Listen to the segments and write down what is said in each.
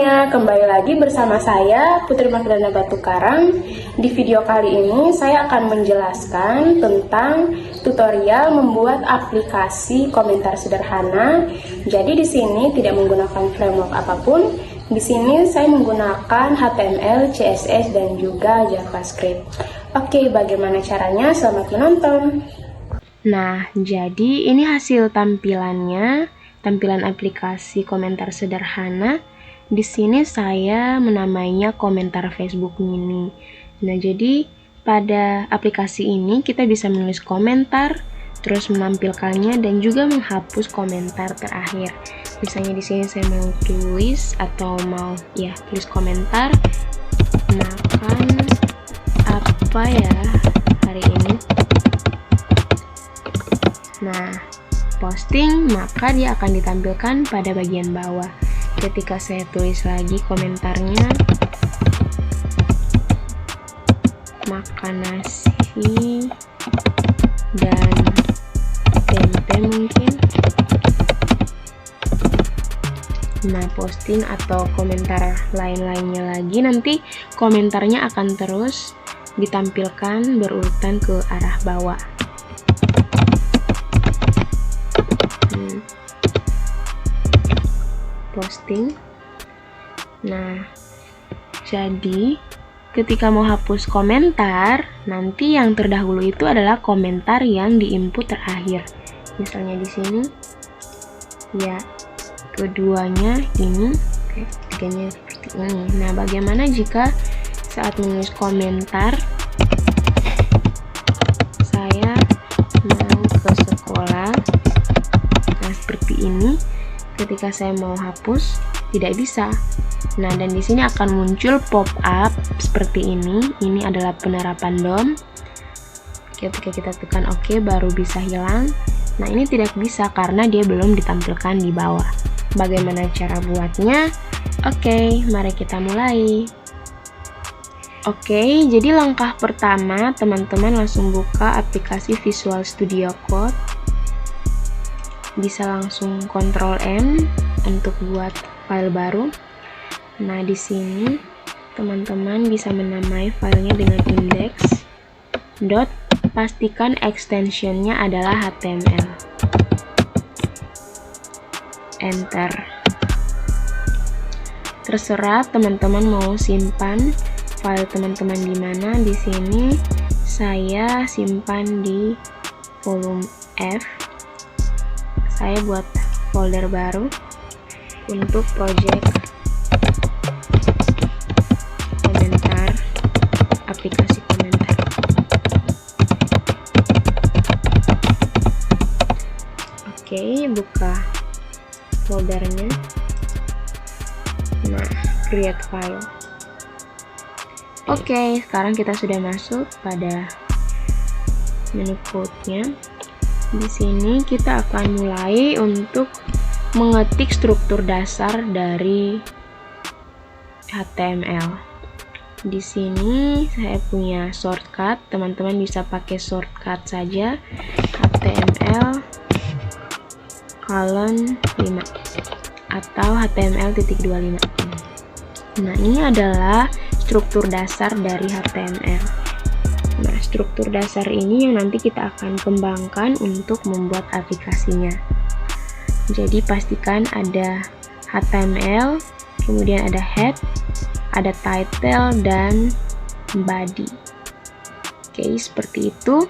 semuanya, kembali lagi bersama saya Putri Magdalena Batu Karang. Di video kali ini saya akan menjelaskan tentang tutorial membuat aplikasi komentar sederhana. Jadi di sini tidak menggunakan framework apapun. Di sini saya menggunakan HTML, CSS dan juga JavaScript. Oke, bagaimana caranya? Selamat menonton. Nah, jadi ini hasil tampilannya. Tampilan aplikasi komentar sederhana. Di sini saya menamainya komentar Facebook mini. Nah, jadi pada aplikasi ini kita bisa menulis komentar, terus menampilkannya dan juga menghapus komentar terakhir. Misalnya di sini saya mau tulis atau mau tulis komentar, makan apa ya hari ini. Nah, posting, maka dia akan ditampilkan pada bagian bawah. Ketika saya tulis lagi komentarnya, makan nasi dan tempe mungkin. Nah, posting atau komentar lain-lainnya lagi, nanti komentarnya akan terus ditampilkan berurutan ke arah bawah. Posting. Nah, jadi ketika mau hapus komentar, nanti yang terdahulu itu adalah komentar yang diinput terakhir. Misalnya di sini, keduanya ini, ketiganya seperti ini. Nah, bagaimana jika saat menulis komentar saya mau ke sekolah? Nah, seperti ini. Ketika saya mau hapus, tidak bisa. Nah, dan di sini akan muncul pop-up seperti ini. Ini adalah penerapan DOM. Ketika kita tekan OK, baru bisa hilang. Nah, ini tidak bisa karena dia belum ditampilkan di bawah. Bagaimana cara buatnya? Oke, mari kita mulai. Oke, jadi langkah pertama, teman-teman langsung buka aplikasi Visual Studio Code. Bisa langsung Ctrl M untuk buat file baru. Nah, di sini teman-teman bisa menamai filenya dengan index. Pastikan extensionnya adalah HTML. Enter. Terserah teman-teman mau simpan file teman-teman di mana. Di sini saya simpan di volume F. Saya buat folder baru untuk project komentar, aplikasi komentar. Oke, buka foldernya. Nah, create file. Oke, sekarang kita sudah masuk pada menu code-nya. Di sini kita akan mulai untuk mengetik struktur dasar dari HTML. Di sini saya punya shortcut, teman-teman bisa pakai shortcut saja, HTML colon 5 atau HTML.25. Nah, ini adalah struktur dasar dari HTML. Nah, struktur dasar ini yang nanti kita akan kembangkan untuk membuat aplikasinya. Jadi pastikan ada HTML, kemudian ada head, ada title, dan body. Oke, seperti itu.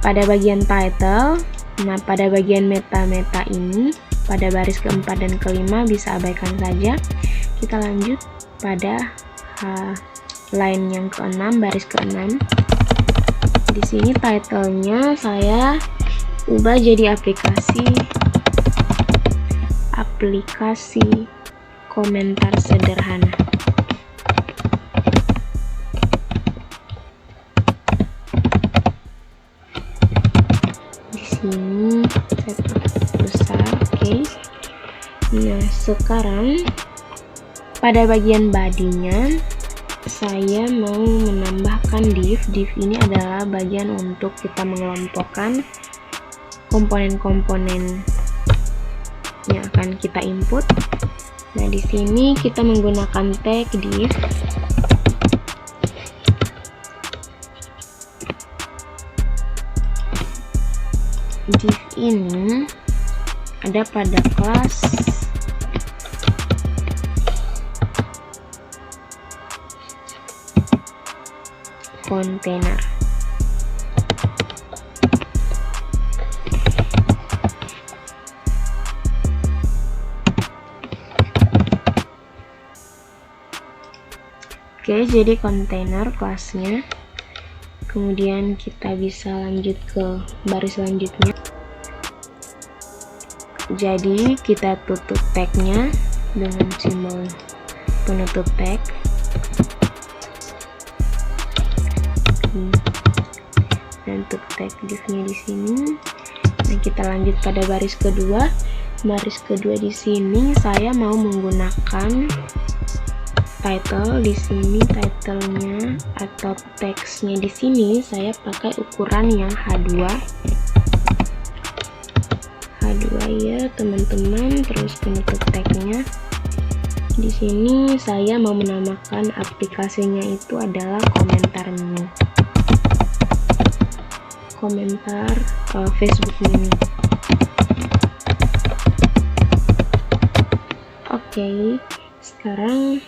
Pada bagian title, nah pada bagian meta-meta ini, pada baris keempat dan kelima bisa abaikan saja. Kita lanjut pada line yang ke-6, baris ke-6. Di sini title-nya saya ubah jadi aplikasi komentar sederhana. Di sini saya besar, oke. Nah, sekarang pada bagian body-nya saya mau menambahkan div. Div ini adalah bagian untuk kita mengelompokkan komponen-komponen yang akan kita input. Nah, di sini kita menggunakan tag div. Div ini ada pada kelas container. Oke, jadi container kelasnya. Kemudian kita bisa lanjut ke baris selanjutnya. Jadi kita tutup tagnya dengan simbol penutup tag. Dan untuk tag divnya di sini. Nah, kita lanjut pada baris kedua. Baris kedua di sini saya mau menggunakan title. Di sini titlenya atau teksnya di sini saya pakai ukuran yang H2 ya teman-teman. Terus penutup tagnya di sini saya mau menamakan aplikasinya itu adalah komentar mini, komentar Facebook mini. Oke, sekarang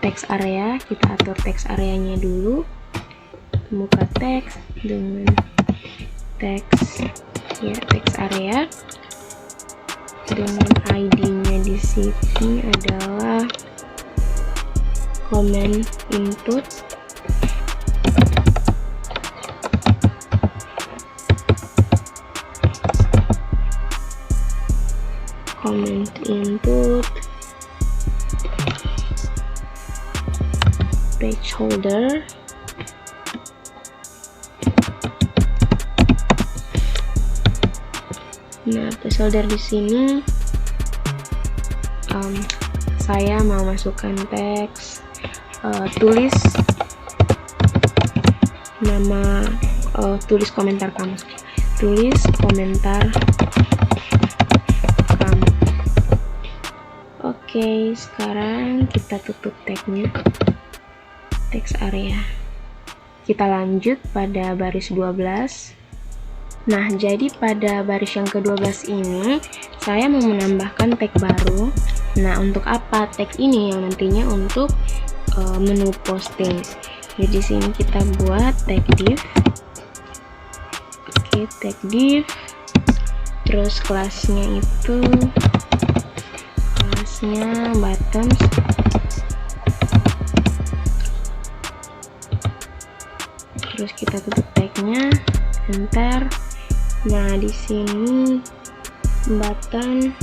text area, kita atur text areanya dulu. Buka teks dengan text ya, text area dengan ID-nya di sini adalah comment input. Comment input page holder. Nah, placeholder di sini saya mau masukkan teks tulis nama, tulis komentar kamu, tulis komentar kamu. Oke, sekarang kita tutup tagnya, text area. Kita lanjut pada baris 12. Nah, jadi pada baris yang ke-12 ini saya mau menambahkan tag baru. Nah, untuk apa tag ini? Yang nantinya untuk menu posting. Jadi di sini kita buat tag div. Oke, tag div. Terus kelasnya itu buttons. Terus kita tutup tagnya, enter. Nah, di sini button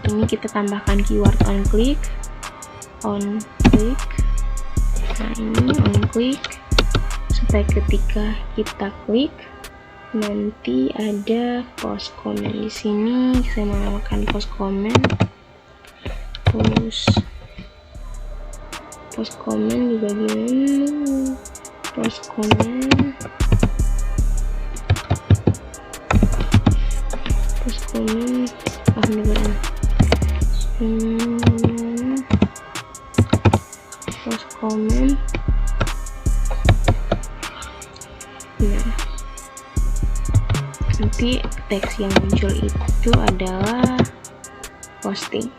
ini kita tambahkan keyword on click. Nah, ini on click supaya ketika kita klik nanti ada post comment. Di sini saya menamakan post comment. Post comment di bagian post comment. Post comment. Nah, nanti teks yang muncul itu adalah posting.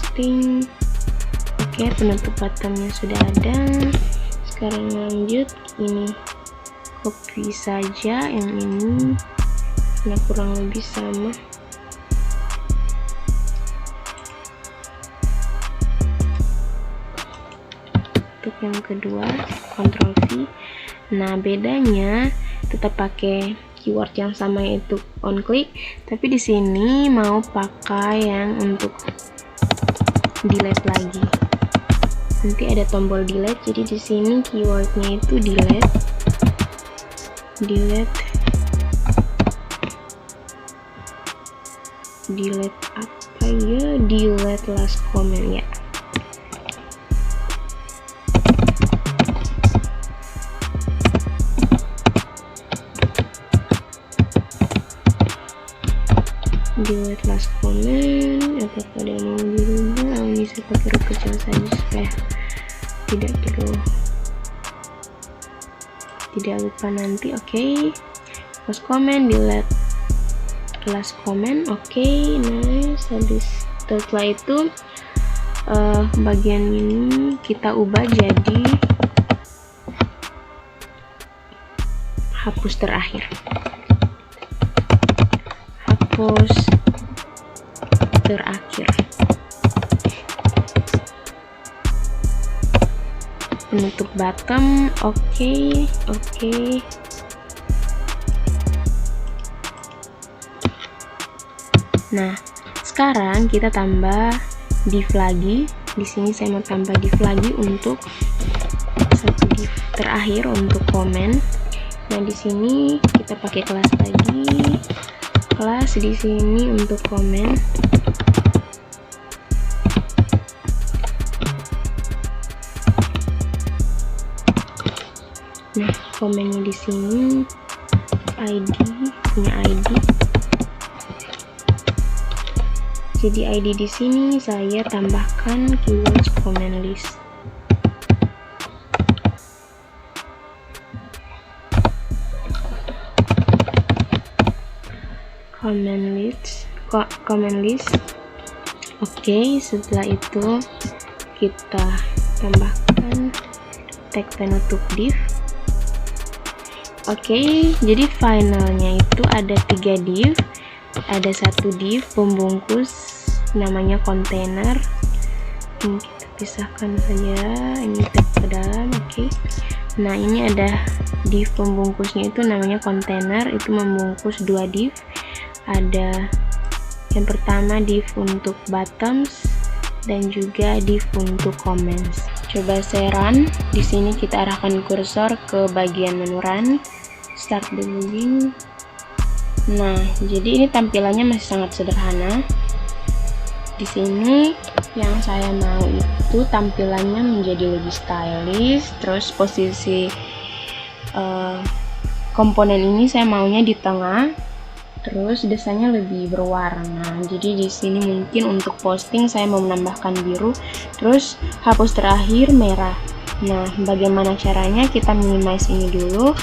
Oke, penutup buttonnya sudah ada. Sekarang lanjut, ini copy saja yang ini karena kurang lebih sama. Untuk yang kedua, Ctrl V. Nah, bedanya tetap pakai keyword yang sama, yaitu on click, tapi di sini mau pakai yang untuk delete lagi. Nanti ada tombol delete, jadi di sini keywordnya itu delete apa ya, delete last comment ya. kelas komen. Apakah ada yang mau dirubah? Bisa pakai huruf kecil saja supaya tidak lupa nanti. Oke. Close komen, delete kelas komen. Oke, nice. Setelah itu bagian ini kita ubah jadi hapus terakhir. Penutup bottom. Oke. Nah, sekarang kita tambah div lagi. Di sini saya mau tambah div lagi untuk satu div terakhir untuk komen. Nah, di sini kita pakai kelas lagi. Kelas di sini untuk komen. Nah, komennya di sini punya ID. Jadi ID di sini saya tambahkan keyword comment list. Comment list. Oke, setelah itu kita tambahkan tag penutup div. Oke, jadi finalnya itu ada 3 div. Ada satu div pembungkus namanya kontainer. Ini kita pisahkan saja, ini tag ke dalam. Oke. Nah, ini ada div pembungkusnya itu namanya kontainer, itu membungkus 2 div. Ada yang pertama div untuk bottoms dan juga div untuk comments. Coba saya run. Di sini kita arahkan kursor ke bagian menu run. Start debugging. Nah, jadi ini tampilannya masih sangat sederhana. Di sini yang saya mau itu tampilannya menjadi lebih stylish. Terus posisi komponen ini saya maunya di tengah. Terus desainnya lebih berwarna. Jadi di sini mungkin untuk posting saya mau menambahkan biru. Terus hapus terakhir merah. Nah, bagaimana caranya? Kita minimize ini dulu.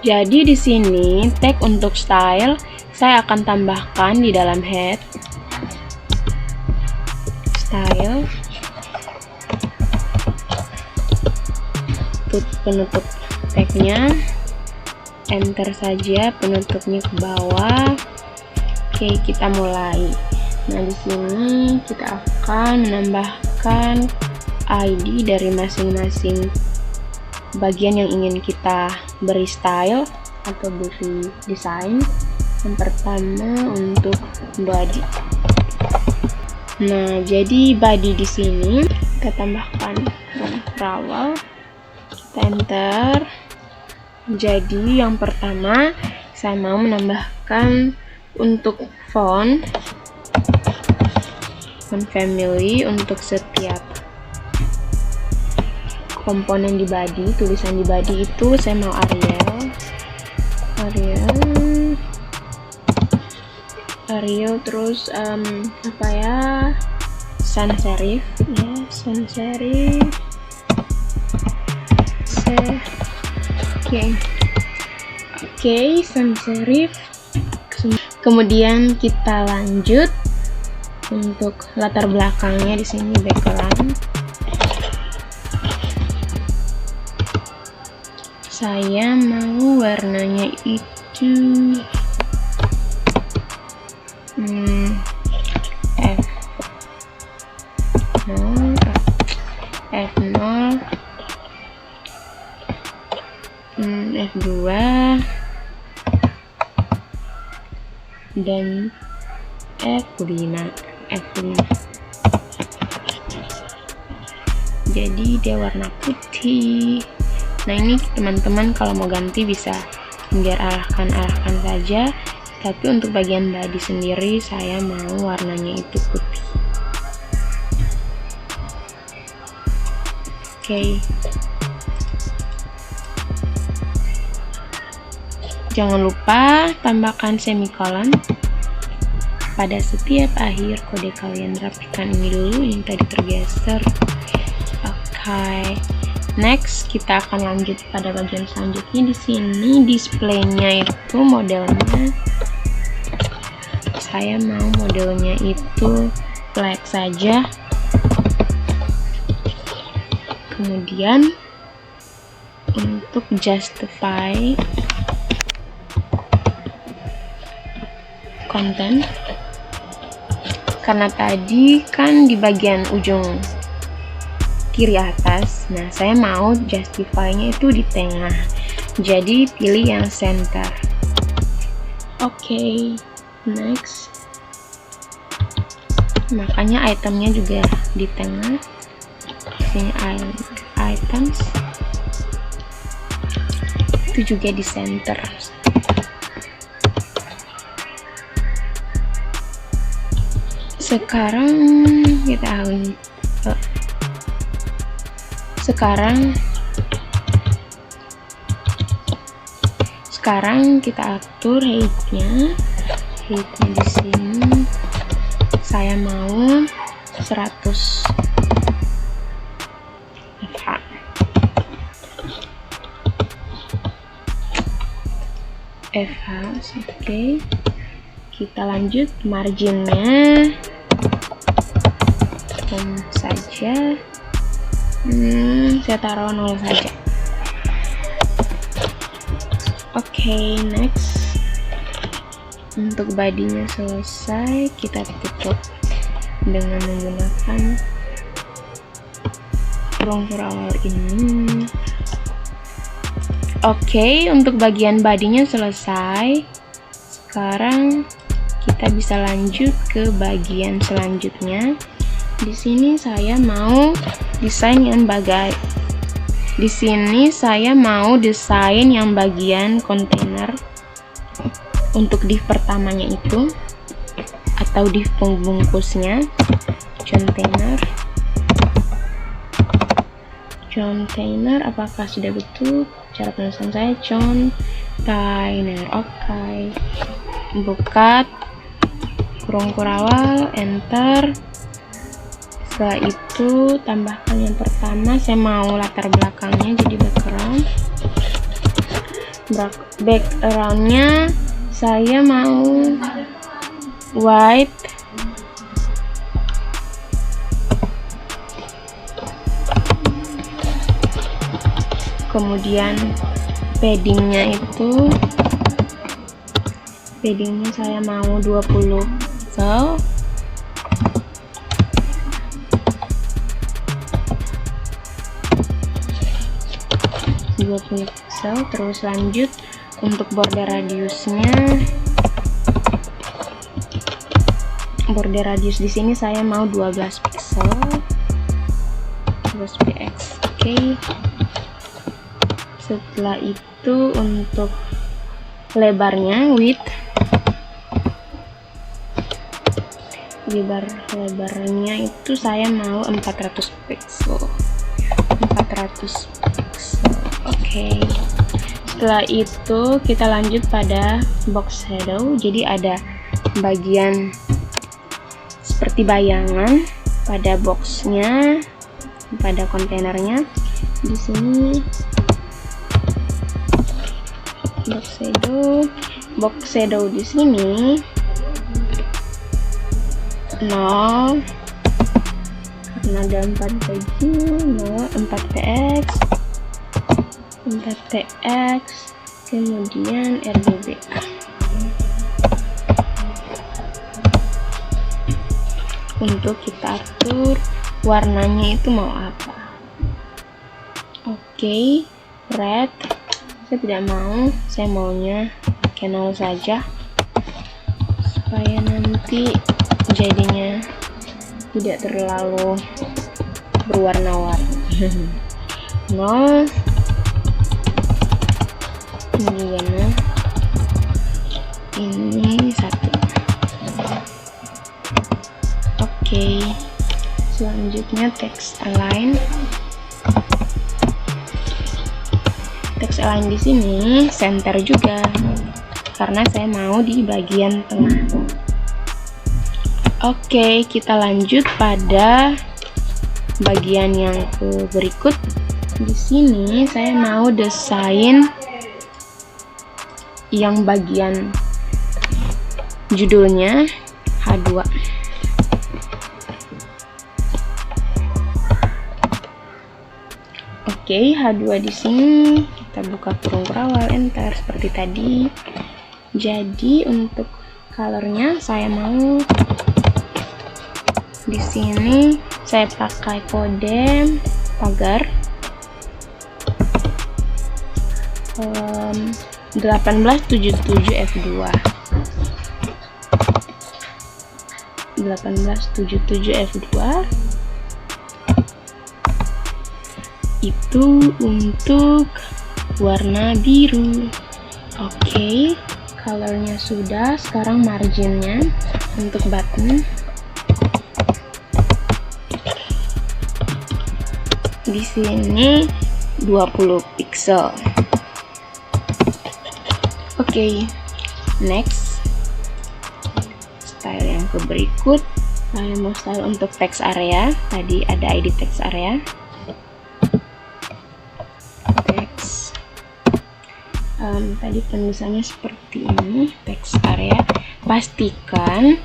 Jadi di sini tag untuk style saya akan tambahkan di dalam head style. Penutup tagnya, enter saja penutupnya ke bawah. Oke, kita mulai. Nah, di sini kita akan menambahkan ID dari masing-masing bagian yang ingin kita beri style atau beri desain. Yang pertama untuk body. Nah, jadi body di sini kita tambahkan rawal. Kita enter. Jadi yang pertama saya mau menambahkan untuk font family untuk setiap komponen di body, tulisan di body itu saya mau Arial, terus sans serif ya, sans serif. Oke, sans serif. Kemudian kita lanjut untuk latar belakangnya di sini background. Saya mau warnanya itu F0, F2 dan F5. Jadi dia warna putih. Nah, ini teman-teman kalau mau ganti bisa biar arahkan saja. Tapi untuk bagian body sendiri saya mau warnanya itu putih. Oke. Jangan lupa tambahkan semikolon. pada setiap akhir kode kalian rapikan ini dulu yang tadi tergeser. Oke. Next, kita akan lanjut pada bagian selanjutnya. Di sini displaynya itu modelnya, saya mau modelnya itu black saja. Kemudian untuk justify konten, karena tadi kan di bagian ujung kiri atas, nah saya mau justify-nya itu di tengah, jadi pilih yang center. Oke, next, makanya itemnya juga di tengah. Sini items itu juga di center. Sekarang kita atur height-nya di sini saya mau 100 FH. Oke, kita lanjut marginnya saja, saya taruh 0 saja. Oke, next, untuk bodinya selesai, kita tutup dengan menggunakan kurung awal ini. Oke, untuk bagian bodinya selesai. Sekarang kita bisa lanjut ke bagian selanjutnya. Di sini saya mau desain yang bagian kontainer untuk div pertamanya itu, atau div pembungkusnya. Container, apakah sudah betul cara penulisan saya? Container. Oke, buka kurung awal, enter. Setelah itu tambahkan yang pertama, saya mau latar belakangnya jadi backgroundnya saya mau white. Kemudian paddingnya saya mau 20 pixel. Terus lanjut untuk border radius di sini saya mau 12 pixel. 12 px. Oke. Setelah itu untuk lebarnya lebarnya itu saya mau 400 pixel. Oke. Setelah itu kita lanjut pada box shadow. Jadi ada bagian seperti bayangan pada boxnya, pada kontainernya. Di sini box shadow di sini 0 karena ada 4 px, kemudian RGB. Untuk kita atur warnanya itu mau apa. Oke, red saya tidak mau, saya maunya pakai 0 saja supaya nanti jadinya tidak terlalu berwarna-warni. 0. Kemudian ini 1. Oke, selanjutnya text align. Text align di sini center juga karena saya mau di bagian tengah. Oke, kita lanjut pada bagian yang berikut. Di sini saya mau desain yang bagian judulnya H2. Oke, H2 di sini kita buka kurung kurawal, enter seperti tadi. Jadi untuk colornya saya mau di sini saya pakai kode pagar 1877 F2. 1877 F2 itu untuk warna biru. Oke, colornya sudah. Sekarang marginnya untuk button di sini 20 pixel. Oke, next style yang berikut saya mau style untuk text area. Tadi ada ID text area. Text tadi penulisannya seperti ini, text area. Pastikan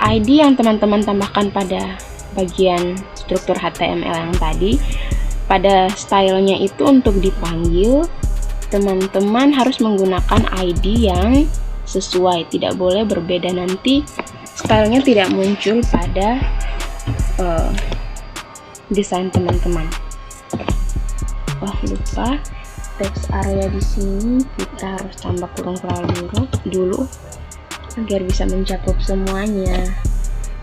ID yang teman-teman tambahkan pada bagian struktur HTML yang tadi, pada stylenya itu untuk dipanggil, teman-teman harus menggunakan ID yang sesuai, tidak boleh berbeda, nanti stylenya tidak muncul pada desain teman-teman. Oh, lupa, text area di sini kita harus tambah kurung kurawal dulu agar bisa mencakup semuanya.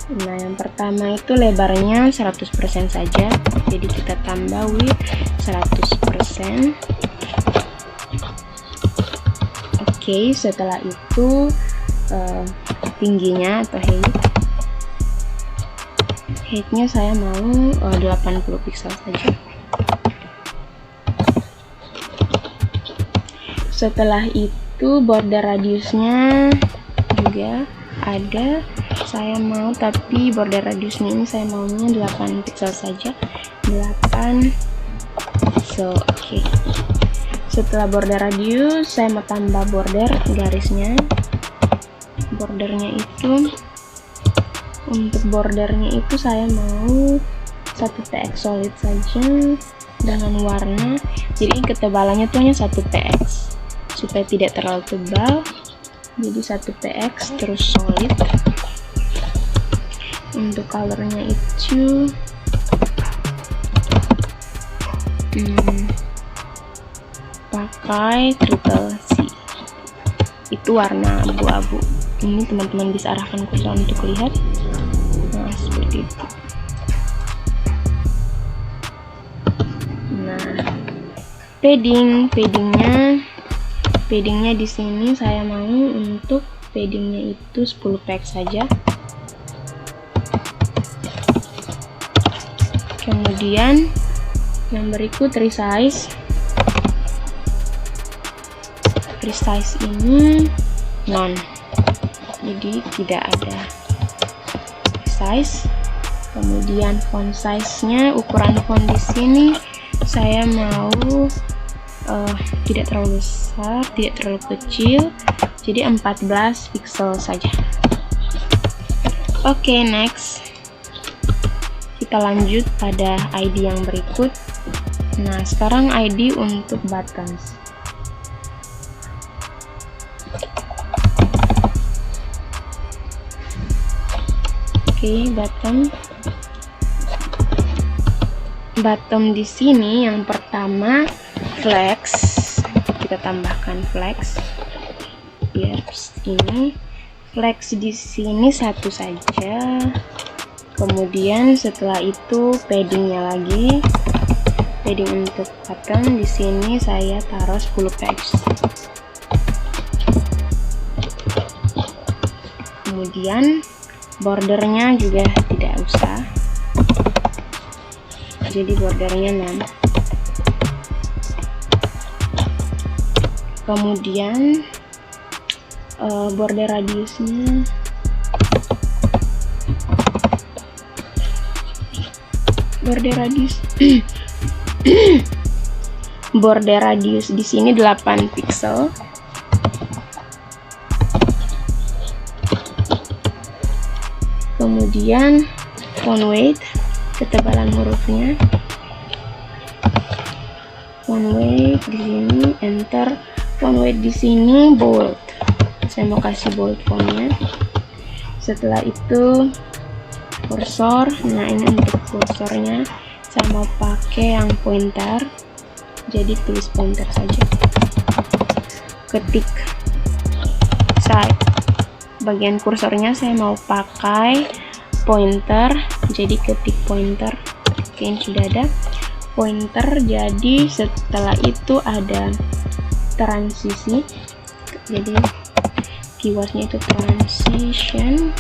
Nah, yang pertama itu lebarnya 100% saja, jadi kita tambah width 100%. Oke, setelah itu tingginya atau heightnya saya mau 80 pixel saja. Setelah itu border radiusnya juga ada, saya mau, tapi border radiusnya ini saya maunya 8 pixel saja, 8 pixel. Oke. Setelah border radius saya mau tambah border garisnya. Bordernya itu, untuk bordernya itu saya mau 1 px solid saja dengan warna, jadi ketebalannya tuh hanya 1 px supaya tidak terlalu tebal, jadi 1 px terus solid. Untuk colornya itu pakai triple C, itu warna abu-abu. Ini teman-teman bisa arahkan kursor untuk lihat. Nah, seperti itu. Nah, paddingnya di sini saya mau untuk paddingnya itu 10 px saja. Kemudian yang berikut resize ini non, jadi tidak ada resize. Kemudian font size nya, ukuran font di sini saya mau tidak terlalu besar, tidak terlalu kecil, jadi 14 pixel saja. Oke, next kita lanjut pada ID yang berikut. Nah, sekarang ID untuk buttons. Oke, bottom di sini yang pertama flex, kita tambahkan flex biar ini. Flex di sini 1 saja. Kemudian setelah itu paddingnya lagi, padding untuk button di sini saya taruh 10 px. Kemudian bordernya juga tidak usah, jadi bordernya 6. Kemudian border radiusnya border radius border radius di sini 8 pixel. Kemudian font weight, ketebalan hurufnya. Font weight di sini, enter. Font weight di sini bold. Saya mau kasih bold fontnya. Setelah itu kursor. Nah, ini untuk kursornya saya mau pakai yang pointer. Jadi tulis pointer saja. Ketik side. Bagian kursornya saya mau pakai pointer, jadi ketik pointer. Oke, ini sudah ada pointer. Jadi setelah itu ada transisi, jadi keywordnya itu transition.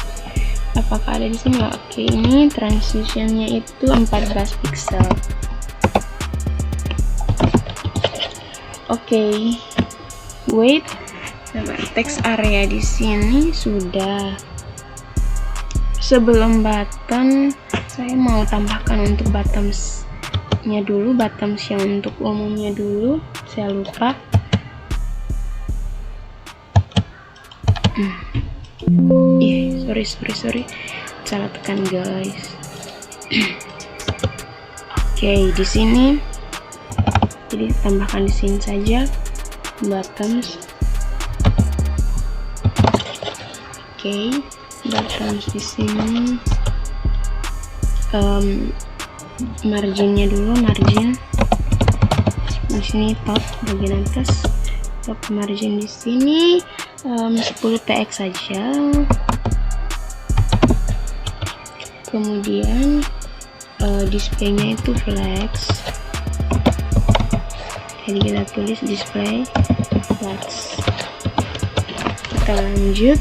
Apakah ada di sini? Oke, ini transitionnya itu 14 pixel. Oke, wait. Text area di sini sudah. Sebelum button, saya mau tambahkan untuk buttons-nya dulu, buttons yang untuk umumnya dulu. Saya lupa. Sorry, salah tekan guys. Oke, di sini. Jadi tambahkan di sini saja buttons. Oke, buttons di sini. Marginnya dulu, margin di sini top bagian atas, top margin di sini 10 px saja. Kemudian displaynya itu flex. Jadi kita tulis display flex. Kita lanjut.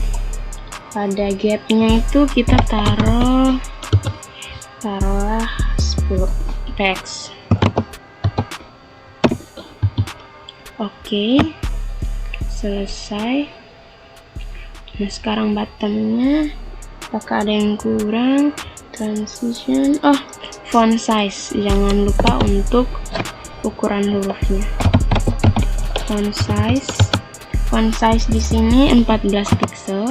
Pada gapnya itu kita taruhlah 10 px. Oke, selesai. Nah, sekarang buttonnya apakah ada yang kurang? Transition, font size, jangan lupa untuk ukuran hurufnya. Font size di sini 14 pixel.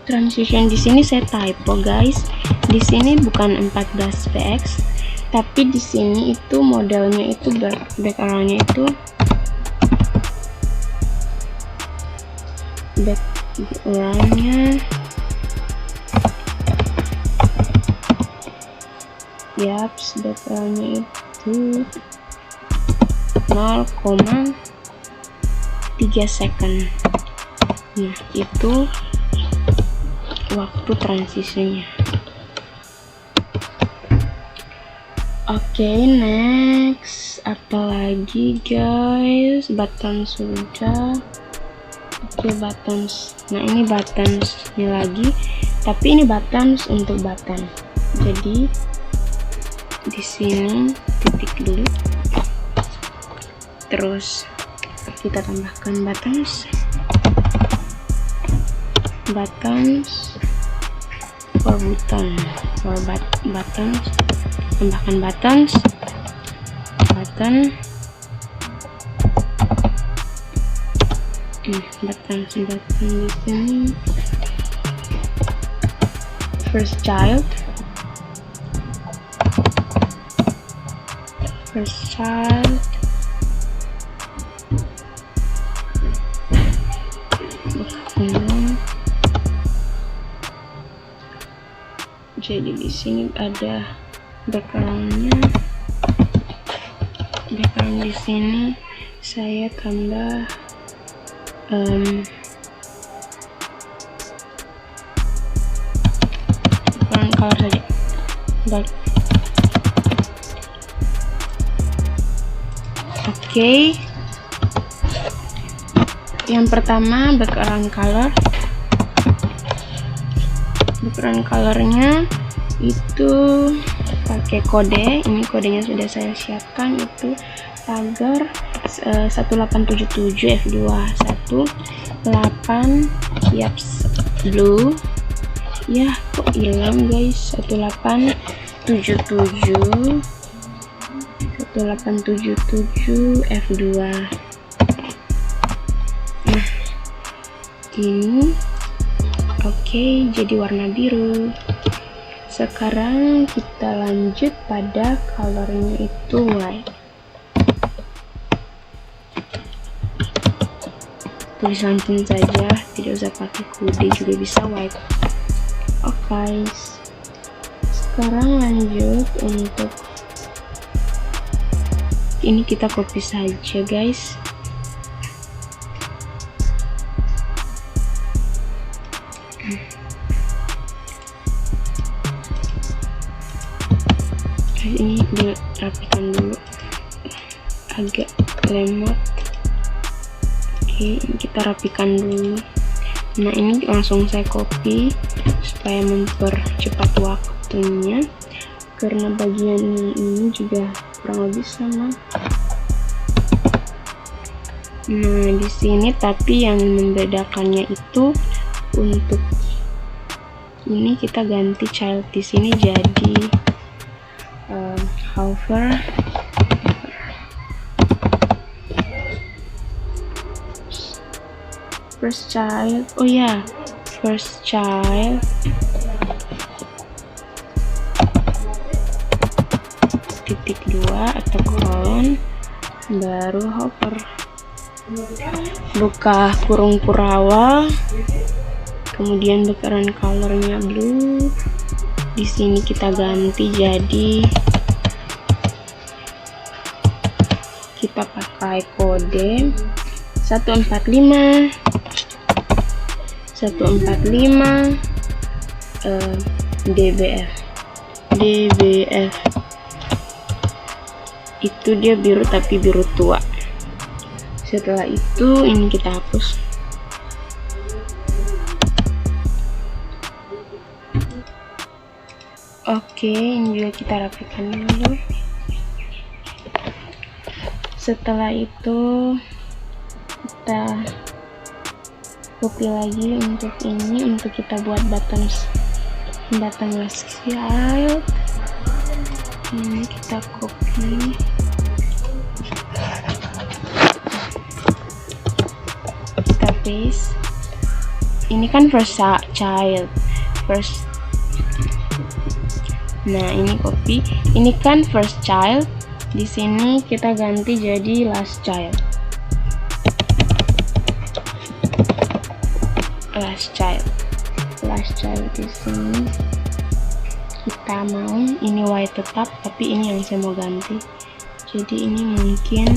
Transition di sini saya typo guys. Di sini bukan 14 px, tapi di sini itu modelnya itu backgroundnya itu backgroundnya backgroundnya itu 0,3 second. Nah, itu waktu transisinya. Oke, next apalagi guys? Button sudah. Oke, buttons. Nah, ini buttonsnya lagi, tapi ini buttons untuk button. Jadi di sini titik dulu, terus kita tambahkan buttons for buttons, tambahkan buttons di sini. First child, jadi di sini ada backgroundnya. Background di sini saya tambah background color saja. Oke. Yang pertama background color. Background colornya itu pakai kode. Ini kodenya sudah saya siapkan, itu tagar 1877 F21 8 yaps blue. Ya, kok hilang guys. 1877 F2. Nah, ini oke, jadi warna biru. Sekarang kita lanjut pada colornya itu white. Tulis langsung saja, tidak usah pakai kode juga bisa white. Oke, sekarang lanjut untuk ini, kita copy saja guys. Ini dirapikan dulu, agak lemot. Oke, kita rapikan dulu. Nah, ini langsung saya copy supaya mempercepat waktunya, karena bagian ini juga kurang lebih sama. Nah, di sini tapi yang membedakannya itu untuk ini kita ganti child di sini jadi hover. First child, oh ya, first child titik 2 atau colon, baru hover, buka kurung kurawal, kemudian background colornya blue. Di sini kita ganti jadi, kita pakai kode 145 DBF. Itu dia biru tapi biru tua. Setelah itu ini kita hapus. Oke, ini juga kita rapikan dulu. Setelah itu kita copy lagi untuk ini, untuk kita buat button last child. Ini kita copy, kita paste. Ini kan first child, nah ini copy, ini kan first child, di sini kita ganti jadi last child. Last child di sini kita mau ini white tetap, tapi ini yang saya mau ganti. Jadi ini mungkin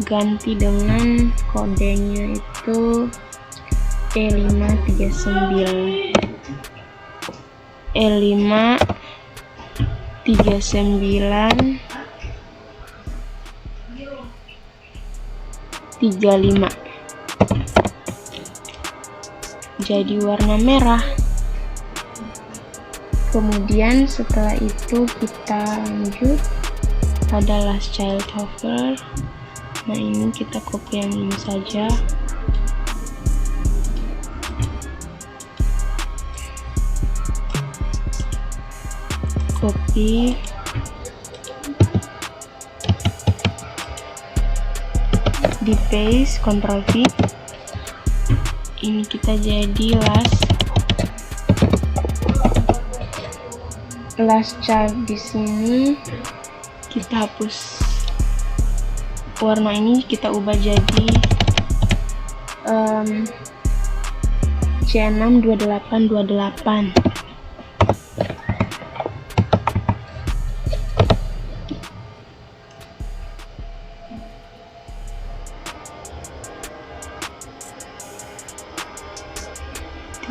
ganti dengan kodenya itu E539 35, jadi warna merah. Kemudian setelah itu kita lanjut pada last child hover. Nah, ini kita copy yang ini saja. Copy, di paste, Ctrl V. Ini kita jadi last child. Di sini kita hapus warna ini, kita ubah jadi C62828.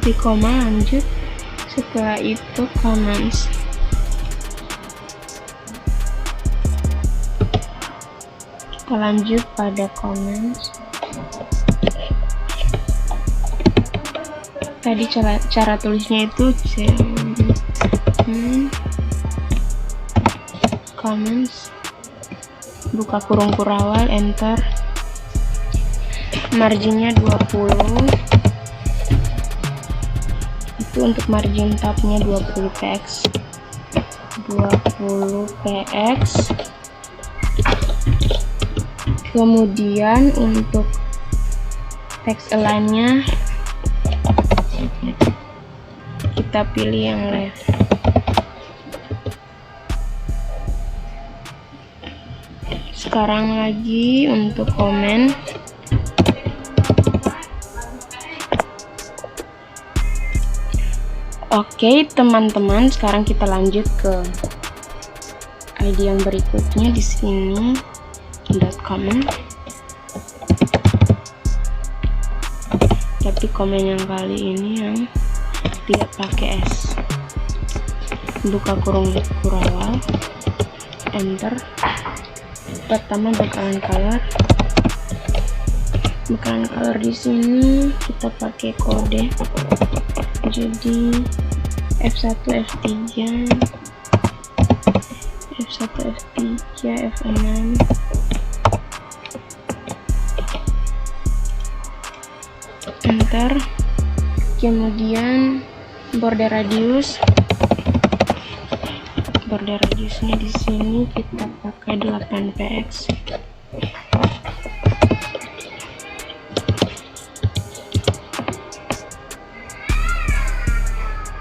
Titik koma, lanjut. Setelah itu comments. Kita lanjut pada comments. Tadi cara tulisnya itu comments, buka kurung kurawal, enter, marginnya 20, itu untuk margin topnya 20 px, kemudian untuk text align-nya kita pilih yang left. Sekarang lagi untuk komen, oke teman-teman, sekarang kita lanjut ke ID yang berikutnya. Di sini comment, tapi komen yang kali ini yang tidak pakai S. Buka kurung awal, enter. Pertama bakalan color di sini kita pakai kode, jadi F1 F3 F6, enter. Kemudian border radiusnya di sini kita pakai 8 px.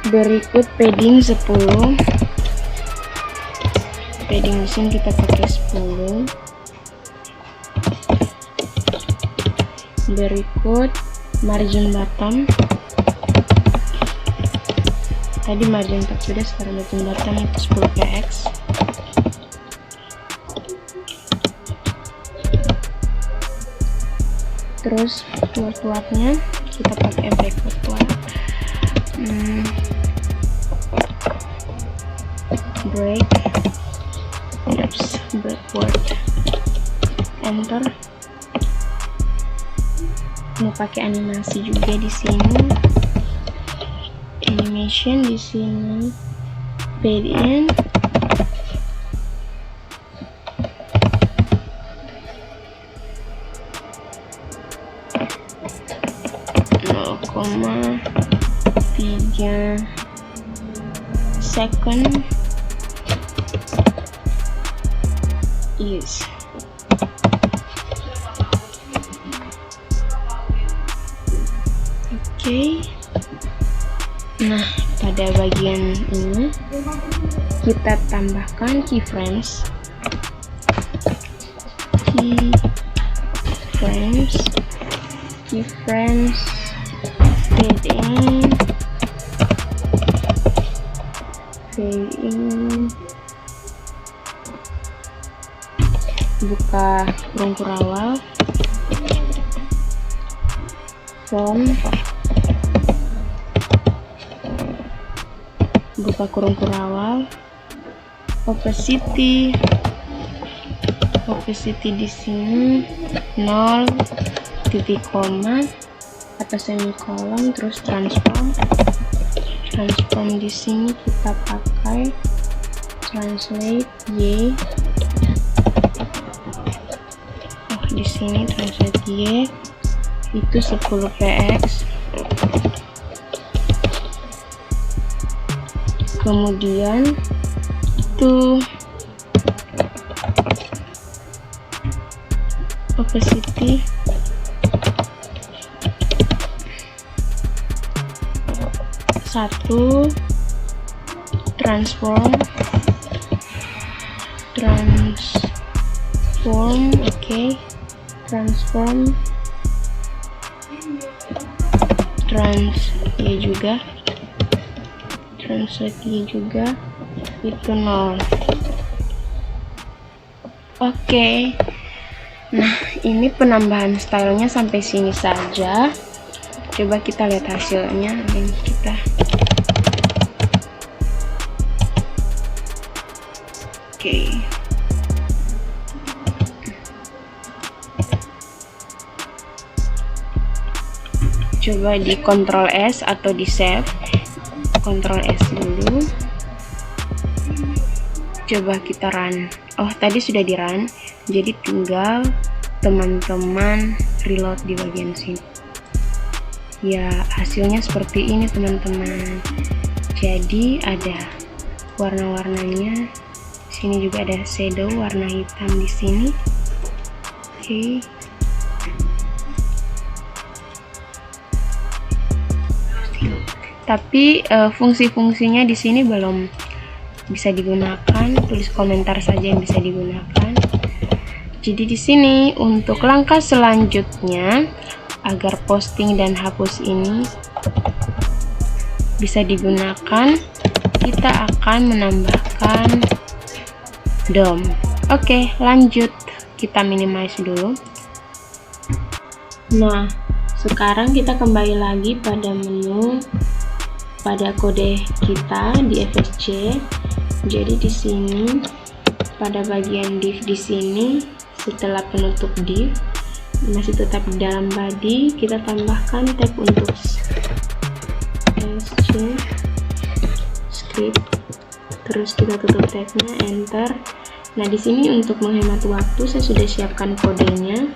Berikut padding 10. Padding di sini kita pakai 10. Berikut margin bottom. Tadi margin top sudah, sekarang margin bottom itu 10 px. Terus tuat-tuatnya kita pakai backward tuat, backward, enter. Mau pakai animasi juga di sini, animation di sini, fade in, (3 second). Yes. Oke. Nah, pada bagian ini kita tambahkan keyframes, fade in, buka kurung awal, from, buka kurung awal, opacity di sini 0, titik koma atau semikolon, terus transform di sini kita pakai translate Y. Di sini translate Y itu 10 px. Kemudian itu opacity satu, transform, oke. Transform Y juga, translate Y juga itu 0. Oke. Nah, ini penambahan stylenya sampai sini saja. Coba kita lihat hasilnya. Ini kita coba di Ctrl S atau di save. Ctrl S dulu, coba kita run. Oh, tadi sudah di run, jadi tinggal teman-teman reload di bagian sini. Ya, hasilnya seperti ini teman-teman. Jadi ada warna-warnanya. Sini juga ada shadow warna hitam di sini. Oke. Tapi fungsi-fungsinya di sini belum bisa digunakan. Tulis komentar saja yang bisa digunakan. Jadi di sini untuk langkah selanjutnya agar posting dan hapus ini bisa digunakan, kita akan menambahkan DOM. Oke, lanjut. Kita minimize dulu. Nah, sekarang kita kembali lagi pada menu, pada kode kita di FSC. Jadi di sini pada bagian div di sini, setelah penutup div masih tetap di dalam body, kita tambahkan tag untuk FSC script, terus kita tutup tagnya, enter. Nah, di sini untuk menghemat waktu saya sudah siapkan kodenya.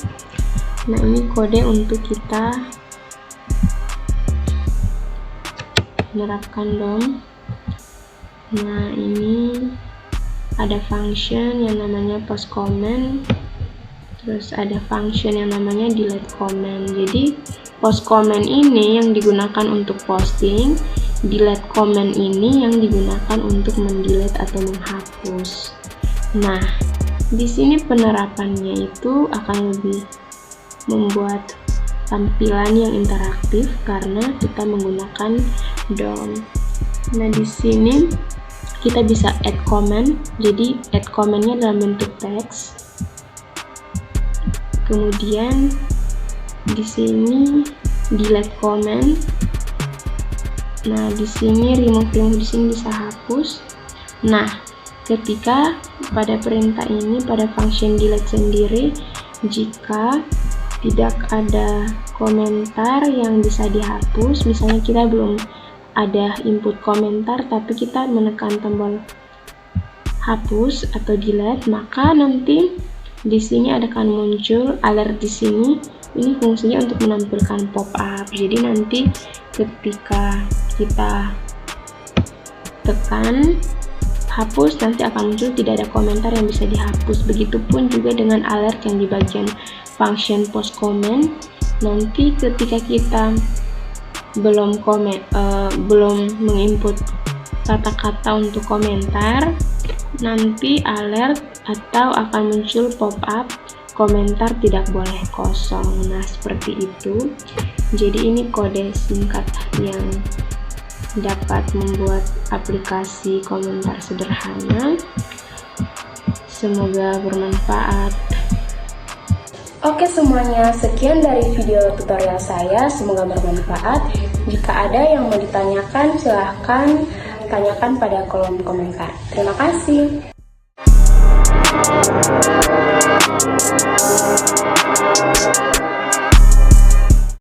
Nah, ini kode untuk kita menerapkan DOM. Nah, ini ada function yang namanya post comment, terus ada function yang namanya delete comment. Jadi post comment ini yang digunakan untuk posting, delete comment ini yang digunakan untuk mendelete atau menghapus. Nah, di sini penerapannya itu akan lebih membuat tampilan yang interaktif karena kita menggunakan DOM. Nah, di sini kita bisa add comment. Jadi add commentnya dalam bentuk teks. Kemudian di sini delete comment. Nah, di sini remove di sini bisa hapus. Nah, ketika pada perintah ini, pada function delete sendiri, jika tidak ada komentar yang bisa dihapus, misalnya kita belum ada input komentar tapi kita menekan tombol hapus atau delete, maka nanti di sini akan muncul alert di sini. Ini fungsinya untuk menampilkan pop up. Jadi nanti ketika kita tekan hapus, nanti akan muncul tidak ada komentar yang bisa dihapus. Begitupun juga dengan alert yang di bagian function post comment. Nanti ketika kita belum menginput kata-kata untuk komentar, nanti alert atau akan muncul pop up komentar tidak boleh kosong. Nah, seperti itu. Jadi ini kode singkat yang dapat membuat aplikasi komentar sederhana. Semoga bermanfaat. Oke semuanya, sekian dari video tutorial saya, semoga bermanfaat. Jika ada yang mau ditanyakan, silahkan tanyakan pada kolom komentar. Terima kasih.